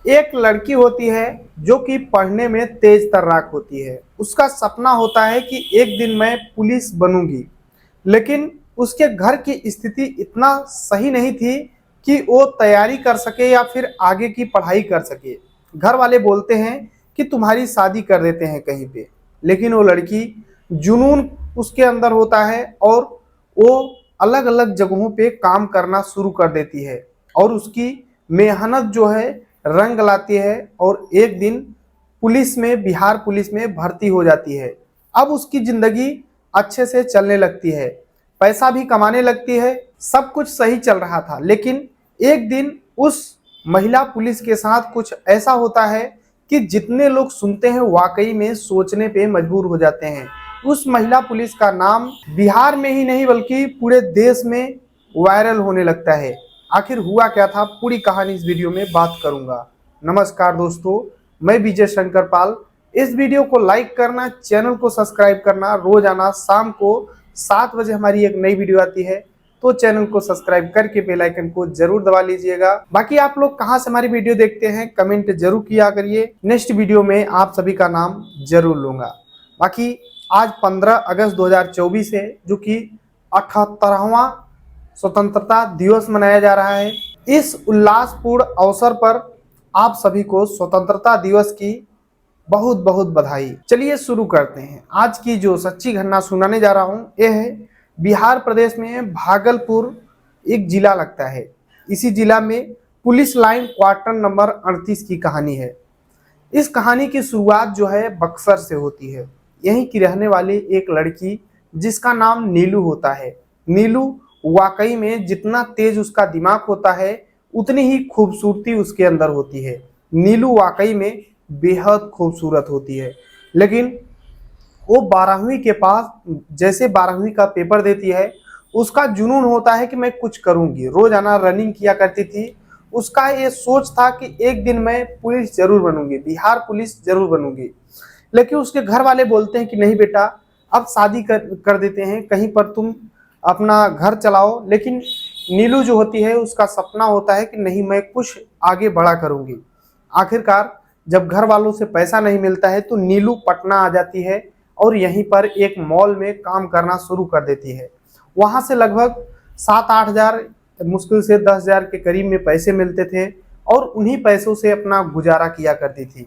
एक लड़की होती है जो कि पढ़ने में तेज तर्राक होती है। उसका सपना होता है कि एक दिन मैं पुलिस बनूंगी, लेकिन उसके घर की स्थिति इतना सही नहीं थी कि वो तैयारी कर सके या फिर आगे की पढ़ाई कर सके। घर वाले बोलते हैं कि तुम्हारी शादी कर देते हैं कहीं पे, लेकिन वो लड़की, जुनून उसके अंदर होता है और वो अलग अलग जगहों पे काम करना शुरू कर देती है और उसकी मेहनत जो है रंग लाती है और एक दिन पुलिस में, बिहार पुलिस में भर्ती हो जाती है। अब उसकी जिंदगी अच्छे से चलने लगती है, पैसा भी कमाने लगती है, सब कुछ सही चल रहा था। लेकिन एक दिन उस महिला पुलिस के साथ कुछ ऐसा होता है कि जितने लोग सुनते हैं वाकई में सोचने पे मजबूर हो जाते हैं। उस महिला पुलिस का नाम बिहार में ही नहीं बल्कि पूरे देश में वायरल होने लगता है। आखिर हुआ क्या था, पूरी कहानी इस वीडियो में बात करूंगा। नमस्कार दोस्तों, मैं विजय शंकर पाल। इस वीडियो को लाइक करना, चैनल को सब्सक्राइब करना। रोजाना शाम को 7 बजे हमारी एक नई वीडियो आती है, तो चैनल को सब्सक्राइब करके बेल आइकन को जरूर दबा लीजिएगा। बाकी आप लोग कहां से हमारी वीडियो देखते हैं कमेंट जरूर किया करिए, नेक्स्ट वीडियो में आप सभी का नाम जरूर लूंगा। बाकी आज 15 अगस्त 2024 है, जो कि 78वां स्वतंत्रता दिवस मनाया जा रहा है। इस उल्लासपूर्ण अवसर पर आप सभी को स्वतंत्रता दिवस की बहुत बहुत बधाई। चलिए शुरू करते हैं। आज की जो सच्ची घटना सुनाने जा रहा हूँ यह है बिहार प्रदेश में भागलपुर एक जिला लगता है। इसी जिला में पुलिस लाइन क्वार्टर नंबर 38 की कहानी है। इस कहानी की शुरुआत जो है बक्सर से होती है। यहीं की रहने वाली एक लड़की जिसका नाम नीलू होता है। नीलू वाकई में जितना तेज उसका दिमाग होता है उतनी ही खूबसूरती उसके अंदर होती है। नीलू वाकई में बेहद खूबसूरत होती है। लेकिन वो 12वीं के पास जैसे 12वीं का पेपर देती है, उसका जुनून होता है कि मैं कुछ करूंगी। रोजाना रनिंग किया करती थी। उसका ये सोच था कि एक दिन मैं पुलिस जरूर बनूंगी, बिहार पुलिस जरूर बनूंगी। लेकिन उसके घर वाले बोलते हैं कि नहीं बेटा, अब शादी कर देते हैं, कहीं पर तुम अपना घर चलाओ। लेकिन नीलू जो होती है उसका सपना होता है कि नहीं, मैं कुछ आगे बड़ा करूंगी। आखिरकार जब घर वालों से पैसा नहीं मिलता है तो नीलू पटना आ जाती है और यहीं पर एक मॉल में काम करना शुरू कर देती है। वहां से लगभग 7-8 हजार, मुश्किल से 10 हजार के करीब में पैसे मिलते थे और उन्हीं पैसों से अपना गुजारा किया करती थी।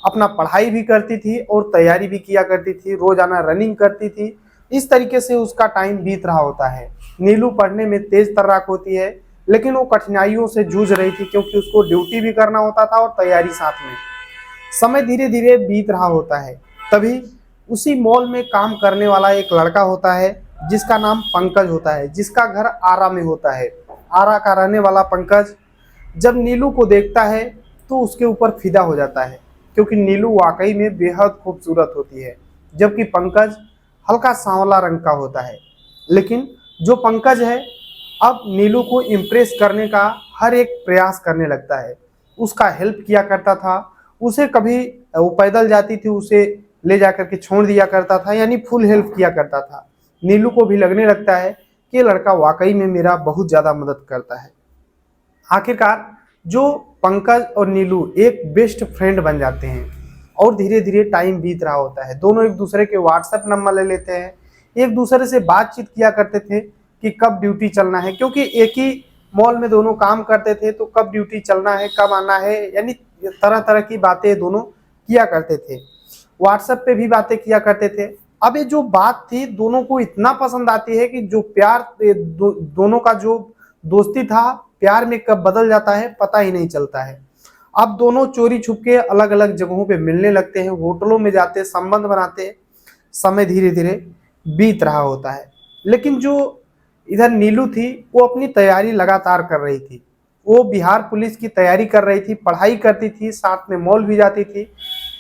अपना पढ़ाई भी करती थी और तैयारी भी किया करती थी, रोजाना रनिंग करती थी। इस तरीके से उसका टाइम बीत रहा होता है। नीलू पढ़ने में तेज तर्राक होती है, लेकिन वो कठिनाइयों से जूझ रही थी क्योंकि उसको ड्यूटी भी करना होता था और तैयारी साथ में। समय धीरे धीरे बीत रहा होता है। तभी उसी मॉल में काम करने वाला एक लड़का होता है जिसका नाम पंकज होता है, जिसका घर आरा में होता है। आरा का रहने वाला पंकज जब नीलू को देखता है तो उसके ऊपर फिदा हो जाता है, क्योंकि नीलू वाकई में बेहद खूबसूरत होती है, जबकि पंकज हल्का सांवला रंग का होता है। लेकिन जो पंकज है अब नीलू को इम्प्रेस करने का हर एक प्रयास करने लगता है। उसका हेल्प किया करता था, उसे कभी वो पैदल जाती थी उसे ले जाकर के छोड़ दिया करता था, यानी फुल हेल्प किया करता था। नीलू को भी लगने लगता है कि ये लड़का वाकई में मेरा बहुत ज़्यादा मदद करता है। आखिरकार जो पंकज और नीलू एक बेस्ट फ्रेंड बन जाते हैं और धीरे धीरे टाइम बीत रहा होता है। दोनों एक दूसरे के व्हाट्सएप नंबर ले लेते हैं, एक दूसरे से बातचीत किया करते थे कि कब ड्यूटी चलना है, क्योंकि एक ही मॉल में दोनों काम करते थे, तो कब ड्यूटी चलना है, कब आना है, यानी तरह तरह की बातें दोनों किया करते थे। व्हाट्सएप पे भी बातें किया करते थे। अब ये जो बात थी दोनों को इतना पसंद आती है कि जो प्यार दोनों का जो दोस्ती था प्यार में कब बदल जाता है पता ही नहीं चलता है। अब दोनों चोरी छुप के अलग अलग जगहों पे मिलने लगते हैं, होटलों में जाते, संबंध बनाते। समय धीरे धीरे बीत रहा होता है, लेकिन जो इधर नीलू थी वो अपनी तैयारी लगातार कर रही थी। वो बिहार पुलिस की तैयारी कर रही थी, पढ़ाई करती थी, साथ में मॉल भी जाती थी।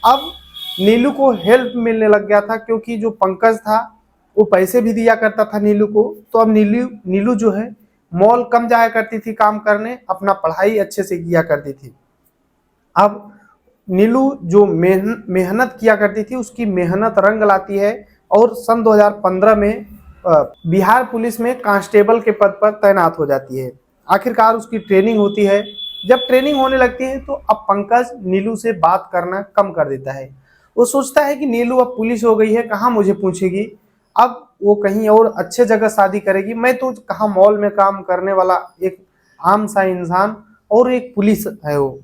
अब नीलू को हेल्प मिलने लग गया था, क्योंकि जो पंकज था वो पैसे भी दिया करता था नीलू को। तो अब नीलू जो है मॉल कम जाया करती थी काम करने, अपना पढ़ाई अच्छे से किया करती थी। अब नीलू जो मेहनत किया करती थी उसकी मेहनत रंग लाती है और सन 2015 में बिहार पुलिस में कांस्टेबल के पद पर तैनात हो जाती है। आखिरकार उसकी ट्रेनिंग होती है, जब ट्रेनिंग होने लगती है तो अब पंकज नीलू से बात करना कम कर देता है। वो सोचता है कि नीलू अब पुलिस हो गई है, कहाँ मुझे पूछेगी, अब वो कहीं और अच्छे जगह शादी करेगी, मैं तो कहाँ मॉल में काम करने वाला एक आम सा इंसान और एक पुलिस है वो।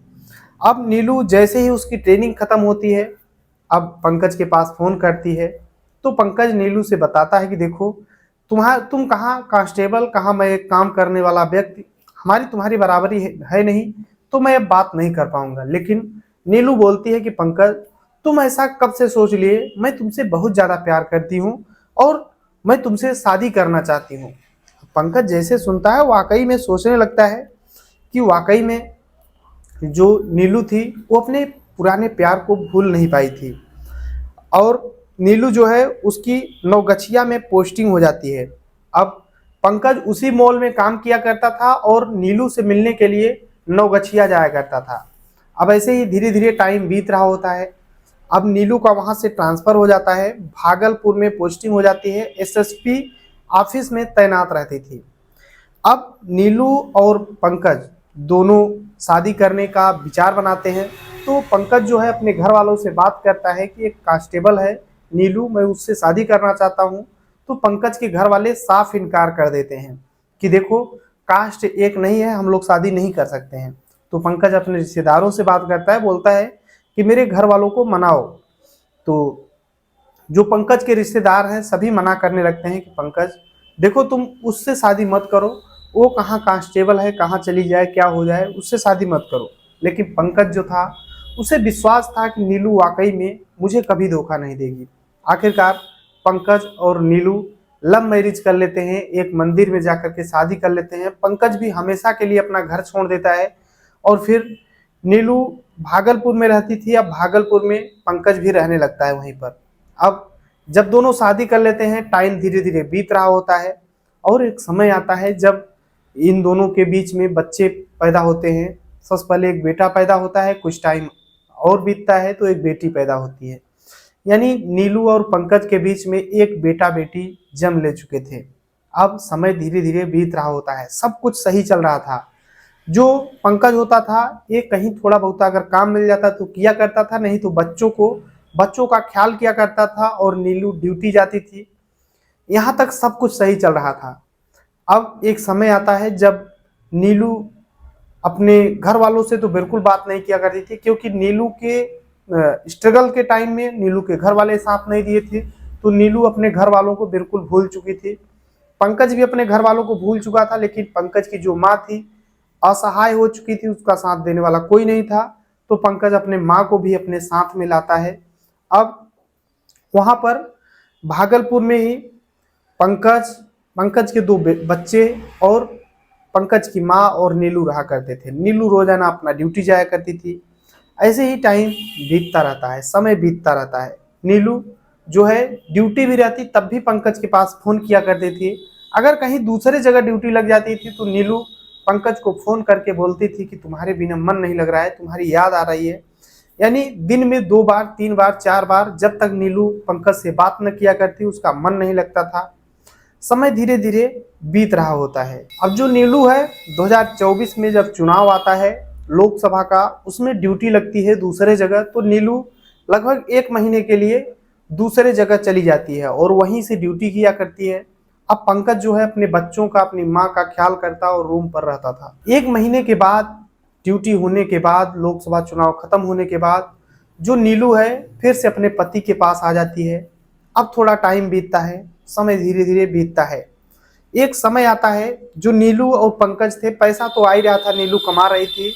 अब नीलू जैसे ही उसकी ट्रेनिंग खत्म होती है, अब पंकज के पास फोन करती है, तो पंकज नीलू से बताता है कि देखो तुम कहाँ कांस्टेबल, कहाँ मैं एक काम करने वाला व्यक्ति, हमारी तुम्हारी बराबरी है नहीं, तो मैं अब बात नहीं कर पाऊंगा। लेकिन नीलू बोलती है कि पंकज तुम ऐसा कब से सोच लिए, मैं तुमसे बहुत ज्यादा प्यार करती हूँ और मैं तुमसे शादी करना चाहती हूँ। पंकज जैसे सुनता है वाकई में सोचने लगता है कि वाकई में जो नीलू थी वो अपने पुराने प्यार को भूल नहीं पाई थी। और नीलू जो है उसकी नवगछिया में पोस्टिंग हो जाती है। अब पंकज उसी मॉल में काम किया करता था और नीलू से मिलने के लिए नवगछिया जाया करता था। अब ऐसे ही धीरे धीरे टाइम बीत रहा होता है। अब नीलू का वहां से ट्रांसफर हो जाता है, भागलपुर में पोस्टिंग हो जाती है, एसएसपी ऑफिस में तैनात रहती थी। अब नीलू और पंकज दोनों शादी करने का विचार बनाते हैं। तो पंकज जो है अपने घर वालों से बात करता है कि एक कांस्टेबल है नीलू, मैं उससे शादी करना चाहता हूँ। तो पंकज के घर वाले साफ इनकार कर देते हैं कि देखो कास्ट एक नहीं है, हम लोग शादी नहीं कर सकते हैं। तो पंकज अपने रिश्तेदारों से बात करता है, बोलता है कि मेरे घर वालों को मनाओ। तो जो पंकज के रिश्तेदार हैं सभी मना करने लगते हैं कि पंकज देखो तुम उससे शादी मत करो, वो कहाँ कांस्टेबल है, कहाँ चली जाए क्या हो जाए, उससे शादी मत करो। लेकिन पंकज जो था उसे विश्वास था कि नीलू वाकई में मुझे कभी धोखा नहीं देगी। आखिरकार पंकज और नीलू लव मैरिज कर लेते हैं, एक मंदिर में जाकर के शादी कर लेते हैं। पंकज भी हमेशा के लिए अपना घर छोड़ देता है और फिर नीलू भागलपुर में रहती थी, अब भागलपुर में पंकज भी रहने लगता है वहीं पर। अब जब दोनों शादी कर लेते हैं टाइम धीरे धीरे बीत रहा होता है और एक समय आता है जब इन दोनों के बीच में बच्चे पैदा होते हैं। सबसे पहले एक बेटा पैदा होता है, कुछ टाइम और बीतता है तो एक बेटी पैदा होती है। यानी नीलू और पंकज के बीच में एक बेटा बेटी जन्म ले चुके थे। अब समय धीरे धीरे बीत रहा होता है, सब कुछ सही चल रहा था। जो पंकज होता था ये कहीं थोड़ा बहुत अगर काम मिल जाता तो किया करता था, नहीं तो बच्चों का ख्याल किया करता था और नीलू ड्यूटी जाती थी। यहाँ तक सब कुछ सही चल रहा था। अब एक समय आता है जब नीलू अपने घर वालों से तो बिल्कुल बात नहीं किया करती थी, क्योंकि नीलू के स्ट्रगल के टाइम में नीलू के घर वाले साथ नहीं दिए थे, तो नीलू अपने घर वालों को बिल्कुल भूल चुकी थी। पंकज भी अपने घर वालों को भूल चुका था, लेकिन पंकज की जो माँ थी असहाय हो चुकी थी, उसका साथ देने वाला कोई नहीं था। तो पंकज अपने माँ को भी अपने साथ में लाता है। अब वहां पर भागलपुर में ही पंकज पंकज के दो बच्चे और पंकज की माँ और नीलू रहा करते थे। नीलू रोजाना अपना ड्यूटी जाया करती थी। ऐसे ही टाइम बीतता रहता है, समय बीतता रहता है। नीलू जो है ड्यूटी भी रहती तब भी पंकज के पास फोन किया करती थी। अगर कहीं दूसरे जगह ड्यूटी लग जाती थी तो नीलू पंकज को फोन करके बोलती थी कि तुम्हारे बिना मन नहीं लग रहा है, तुम्हारी याद आ रही है। यानी दिन में 2 बार 3 बार 4 बार जब तक नीलू पंकज से बात न किया करती उसका मन नहीं लगता था। समय धीरे धीरे बीत रहा होता है। अब जो नीलू है 2024 में जब चुनाव आता है लोकसभा का, उसमें ड्यूटी लगती है दूसरे जगह, तो नीलू लगभग 1 महीने के लिए दूसरे जगह चली जाती है और वहीं से ड्यूटी किया करती है। अब पंकज जो है अपने बच्चों का, अपनी माँ का ख्याल करता और रूम पर रहता था। 1 महीने के बाद ड्यूटी होने के बाद, लोकसभा चुनाव खत्म होने के बाद, जो नीलू है फिर से अपने पति के पास आ जाती है। अब थोड़ा टाइम बीतता है, समय धीरे धीरे बीतता है। एक समय आता है जो नीलू और पंकज थे, पैसा तो आ ही रहा था, नीलू कमा रही थी,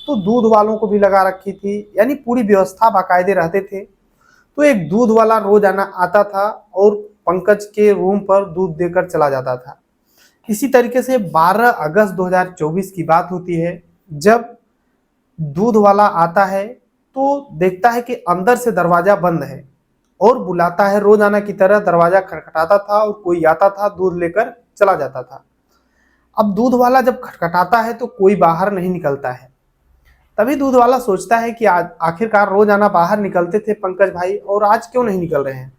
तो दूध वालों को भी लगा रखी थी, यानी पूरी व्यवस्था बाकायदे रहते थे। तो एक दूध वाला रोज आना आता था और पंकज के रूम पर दूध देकर चला जाता था। इसी तरीके से 12 अगस्त 2024 की बात होती है, जब दूध वाला आता है तो देखता है कि अंदर से दरवाजा बंद है और बुलाता है, रोजाना की तरह दरवाजा खटखटाता था और कोई आता था दूध लेकर चला जाता था। अब दूध वाला जब खटखटाता है तो कोई बाहर नहीं निकलता है। तभी दूध वाला सोचता है कि आखिरकार रोजाना बाहर निकलते थे पंकज भाई और आज क्यों नहीं निकल रहे हैं।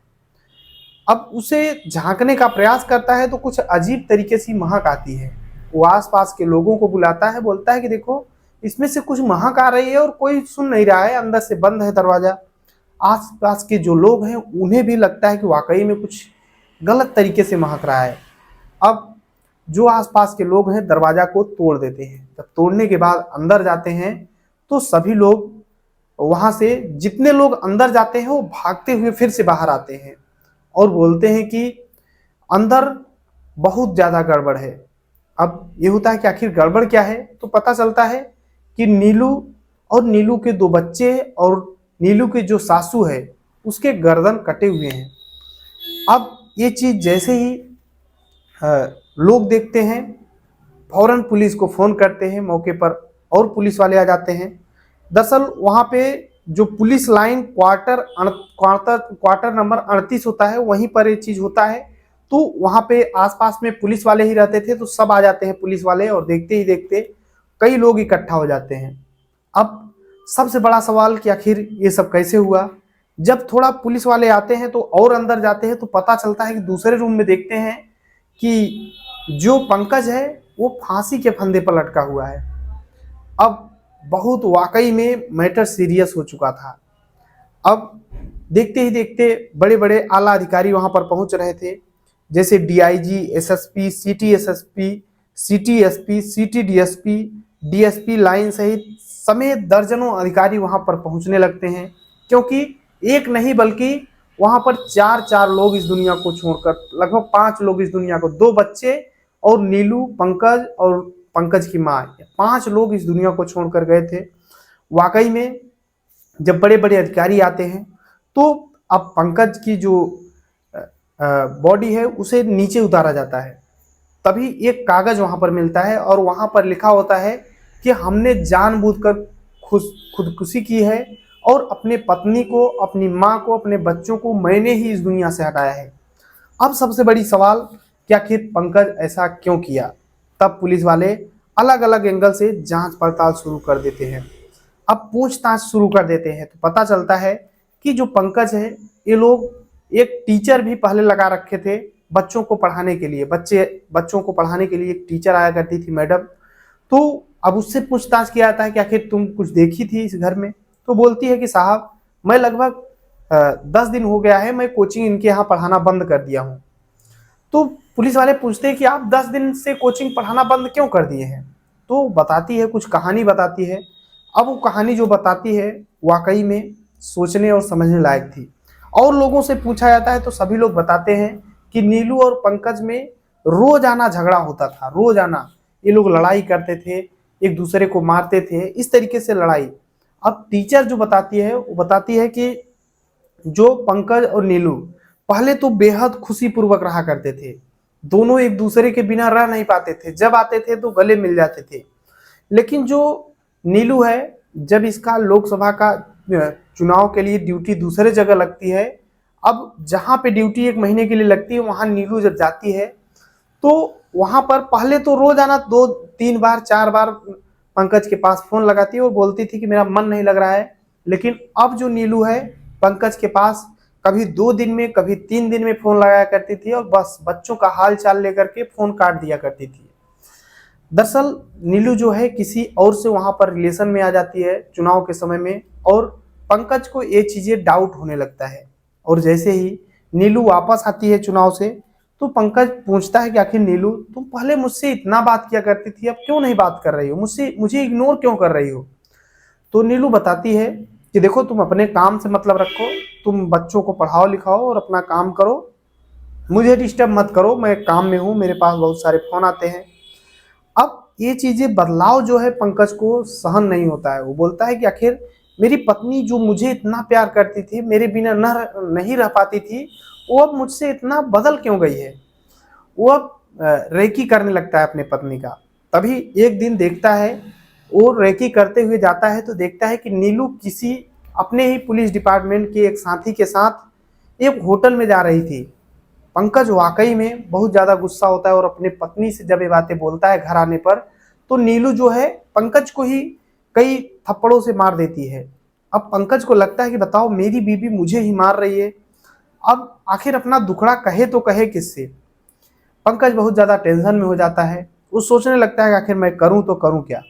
अब उसे झांकने का प्रयास करता है तो कुछ अजीब तरीके से महक आती है। वो आसपास के लोगों को बुलाता है, बोलता है कि देखो इसमें से कुछ महक आ रही है और कोई सुन नहीं रहा है, अंदर से बंद है दरवाजा। आसपास के जो लोग हैं उन्हें भी लगता है कि वाकई में कुछ गलत तरीके से महक रहा है। अब जो आसपास के लोग हैं दरवाजा को तोड़ देते हैं। जब तोड़ने के बाद अंदर जाते हैं तो सभी लोग वहां से, जितने लोग अंदर जाते हैं वो भागते हुए फिर से बाहर आते हैं और बोलते हैं कि अंदर बहुत ज्यादा गड़बड़ है। अब ये होता है कि आखिर गड़बड़ क्या है, तो पता चलता है कि नीलू और नीलू के दो बच्चे और नीलू के जो सासू है उसके गर्दन कटे हुए हैं। अब ये चीज जैसे ही लोग देखते हैं, फौरन पुलिस को फोन करते हैं मौके पर और पुलिस वाले आ जाते हैं। दरअसल वहां पे जो पुलिस लाइन क्वार्टर नंबर 38 होता है, वहीं पर ये चीज होता है। तो वहां पे आसपास में पुलिस वाले ही रहते थे, तो सब आ जाते हैं पुलिस वाले और देखते ही देखते कई लोग इकट्ठा हो जाते हैं। अब सबसे बड़ा सवाल कि आखिर ये सब कैसे हुआ। जब थोड़ा पुलिस वाले आते हैं तो और अंदर जाते हैं तो पता चलता है कि दूसरे रूम में देखते हैं कि जो पंकज है वो फांसी के फंदे पर लटका हुआ है। अब बहुत वाकई में मैटर सीरियस हो चुका था। अब देखते ही देखते बड़े बड़े आला अधिकारी वहां पर पहुंच रहे थे, जैसे DIG, SSP, city SSP, city SP, city DSP, DSP line सहित समेत दर्जनों अधिकारी वहां पर पहुंचने लगते हैं, क्योंकि एक नहीं बल्कि वहां पर चार चार लोग इस दुनिया को छोड़कर, लगभग 5 लोग इस दुनिया को, 2 बच्चे और नीलू, पंकज और पंकज की माँ, 5 लोग इस दुनिया को छोड़कर गए थे। वाकई में जब बड़े बड़े अधिकारी आते हैं तो अब पंकज की जो बॉडी है उसे नीचे उतारा जाता है। तभी एक कागज वहां पर मिलता है और वहां पर लिखा होता है कि हमने जानबूझकर खुदकुशी की है और अपने पत्नी को, अपनी माँ को, अपने बच्चों को मैंने ही इस दुनिया से हटाया है। अब सबसे बड़ी सवाल कि आखिर पंकज ऐसा क्यों किया। तब पुलिस वाले अलग अलग एंगल से जांच पड़ताल शुरू कर देते हैं। अब पूछताछ शुरू कर देते हैं तो पता चलता है कि जो पंकज है, ये लोग एक टीचर भी पहले लगा रखे थे बच्चों को पढ़ाने के लिए। बच्चों को पढ़ाने के लिए एक टीचर आया करती थी, मैडम। तो अब उससे पूछताछ किया जाता है कि आखिर तुम कुछ देखी थी इस घर में। तो बोलती है कि साहब मैं लगभग 10 दिन हो गया है, मैं कोचिंग इनके यहाँ पढ़ाना बंद कर दिया हूँ। तो पुलिस वाले पूछते हैं कि आप 10 दिन से कोचिंग पढ़ाना बंद क्यों कर दिए हैं। तो बताती है, कुछ कहानी बताती है। अब वो कहानी जो बताती है वाकई में सोचने और समझने लायक थी। और लोगों से पूछा जाता है तो सभी लोग बताते हैं कि नीलू और पंकज में रोजाना झगड़ा होता था। रोजाना ये लोग लड़ाई करते थे, एक दूसरे को मारते थे, इस तरीके से लड़ाई। अब टीचर जो बताती है वो बताती है कि जो पंकज और नीलू पहले तो बेहद खुशीपूर्वक रहा करते थे। दोनों एक दूसरे के बिना रह नहीं पाते थे, जब आते थे तो गले मिल जाते थे। लेकिन जो नीलू है, जब इसका लोकसभा का चुनाव के लिए ड्यूटी दूसरे जगह लगती है, अब जहां पे ड्यूटी 1 महीने के लिए लगती है वहां नीलू जब जाती है तो वहां पर पहले तो रोजाना 2-3 बार 4 बार पंकज के पास फोन लगाती है और बोलती थी कि मेरा मन नहीं लग रहा है। लेकिन अब जो नीलू है पंकज के पास कभी 2 दिन में, कभी 3 दिन में फोन लगाया करती थी और बस बच्चों का हाल चाल लेकर के फोन काट दिया करती थी। दरअसल नीलू जो है किसी और से वहां पर रिलेशन में आ जाती है चुनाव के समय में, और पंकज को ये चीजें डाउट होने लगता है। और जैसे ही नीलू वापस आती है चुनाव से तो पंकज पूछता है कि आखिर नीलू तुम पहले मुझसे इतना बात किया करती थी, अब क्यों नहीं बात कर रही हो, मुझे इग्नोर क्यों कर रही हो। तो नीलू बताती है कि देखो तुम अपने काम से मतलब रखो, तुम बच्चों को पढ़ाओ लिखाओ और अपना काम करो, मुझे डिस्टर्ब मत करो, मैं काम में हूँ, मेरे पास बहुत सारे फोन आते हैं। अब ये चीजें, बदलाव जो है पंकज को सहन नहीं होता है। वो बोलता है कि आखिर मेरी पत्नी जो मुझे इतना प्यार करती थी, मेरे बिना नहीं रह पाती थी, वो अब मुझसे इतना बदल क्यों गई है। वो अब रेकी करने लगता है अपने पत्नी का। तभी एक दिन देखता है, वो रेकी करते हुए जाता है तो देखता है कि नीलू किसी अपने ही पुलिस डिपार्टमेंट के एक साथी के साथ एक होटल में जा रही थी। पंकज वाकई में बहुत ज्यादा गुस्सा होता है और अपने पत्नी से जब ये बातें बोलता है घर आने पर, तो नीलू जो है पंकज को ही कई थप्पड़ों से मार देती है। अब पंकज को लगता है कि बताओ मेरी बीवी मुझे ही मार रही है, अब आखिर अपना दुखड़ा कहे तो कहे किससे। पंकज बहुत ज्यादा टेंशन में हो जाता है। वो सोचने लगता है कि आखिर मैं करूं तो करूं क्या।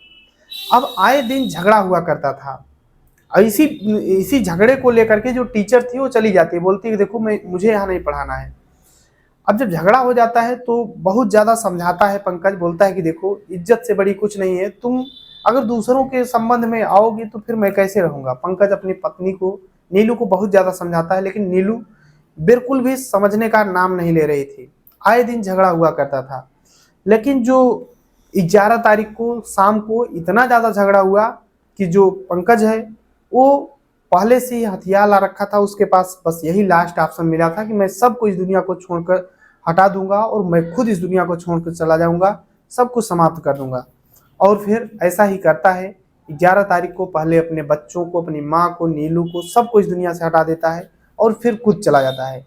अब आए दिन झगड़ा हुआ करता था। इसी इसी झगड़े को लेकर के जो टीचर थी वो चली जाती है, बोलती है कि देखो मैं मुझे यहाँ नहीं पढ़ाना है। अब जब झगड़ा हो जाता है तो बहुत ज़्यादा समझाता है पंकज, बोलता है कि देखो इज्जत से बड़ी कुछ नहीं है, तुम अगर दूसरों के संबंध में आओगी तो फिर मैं कैसे रहूँगा। पंकज अपनी पत्नी को, नीलू को बहुत ज़्यादा समझाता है, लेकिन नीलू बिल्कुल भी समझने का नाम नहीं ले रही थी। आए दिन झगड़ा हुआ करता था। लेकिन जो 11 तारीख को शाम को इतना ज़्यादा झगड़ा हुआ कि जो पंकज है वो पहले से ही हथियार ला रखा था उसके पास, बस यही लास्ट ऑप्शन मिला था कि मैं सबको इस दुनिया को छोड़कर हटा दूंगा और मैं खुद इस दुनिया को छोड़कर चला जाऊंगा, सब कुछ समाप्त कर दूंगा। और फिर ऐसा ही करता है। 11 तारीख को पहले अपने बच्चों को, अपनी माँ को, नीलू को, सबको इस दुनिया से हटा देता है और फिर खुद चला जाता है।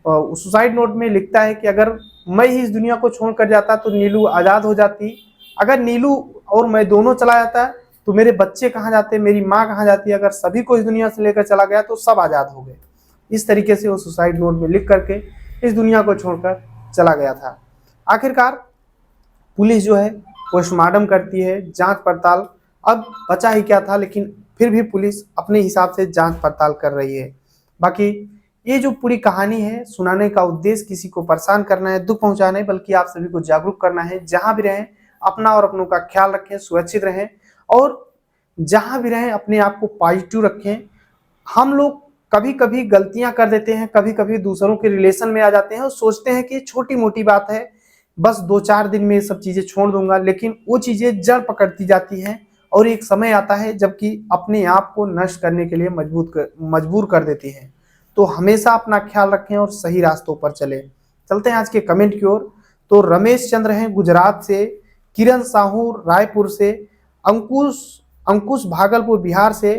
सुसाइड नोट में लिखता है कि अगर मैं ही इस दुनिया को छोड़ कर जाता तो नीलू आज़ाद हो जाती, अगर नीलू और मैं दोनों चला जाता तो मेरे बच्चे कहाँ जाते, मेरी माँ कहाँ जाती, अगर सभी को इस दुनिया से लेकर चला गया तो सब आज़ाद हो गए। इस तरीके से वो सुसाइड नोट में लिख करके इस दुनिया को छोड़कर चला गया था। आखिरकार पुलिस जो है पोस्टमार्टम करती है, जांच पड़ताल, अब बचा ही क्या था, लेकिन फिर भी पुलिस अपने हिसाब से जांच पड़ताल कर रही है। बाकी ये जो पूरी कहानी है, सुनाने का उद्देश्य किसी को परेशान करना है, दुख पहुंचाना है, बल्कि आप सभी को जागरूक करना है। जहां भी रहें अपना और अपनों का ख्याल रखें, सुरक्षित रहें और जहां भी रहें अपने आप को पॉजिटिव रखें। हम लोग कभी कभी गलतियां कर देते हैं, कभी कभी दूसरों के रिलेशन में आ जाते हैं और सोचते हैं कि छोटी मोटी बात है, बस 2-4 दिन में ये सब चीज़ें छोड़ दूंगा, लेकिन वो चीज़ें जड़ पकड़ती जाती हैं और एक समय आता है जबकि अपने आप को नष्ट करने के लिए मजबूर कर देती हैं। तो हमेशा अपना ख्याल रखें और सही रास्तों पर चलें। चलते हैं आज के कमेंट की ओर। तो रमेश चंद्र हैं गुजरात से, किरण साहू रायपुर से, अंकुश अंकुश भागलपुर बिहार से,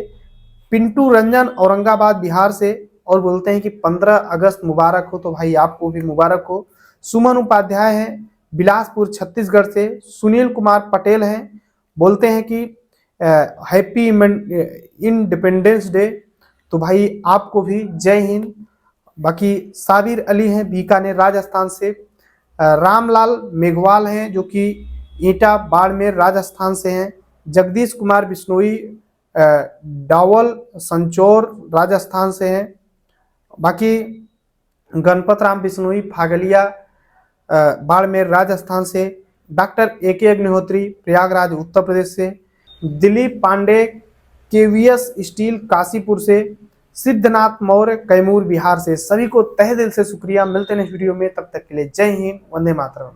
पिंटू रंजन औरंगाबाद बिहार से, और बोलते हैं कि 15 अगस्त मुबारक हो। तो भाई आपको भी मुबारक हो। सुमन उपाध्याय हैं बिलासपुर छत्तीसगढ़ से, सुनील कुमार पटेल हैं, बोलते हैं कि हैप्पी इंडिपेंडेंस डे। तो भाई आपको भी जय हिंद। बाकी साबिर अली हैं बीकानेर राजस्थान से, रामलाल मेघवाल हैं जो कि ईटा बाड़मेर राजस्थान से हैं, जगदीश कुमार बिश्नोई डावल संचौर राजस्थान से हैं। बाकी गणपत राम बिश्नोई फागलिया बाड़मेर राजस्थान से, डॉक्टर AK अग्निहोत्री प्रयागराज उत्तर प्रदेश से, दिलीप पांडे KVS स्टील काशीपुर से, सिद्धनाथ मौर्य कैमूर बिहार से। सभी को तहे दिल से शुक्रिया। मिलते हैं नेक्स्ट वीडियो में, तब तक के लिए जय हिंद, वंदे मातरम।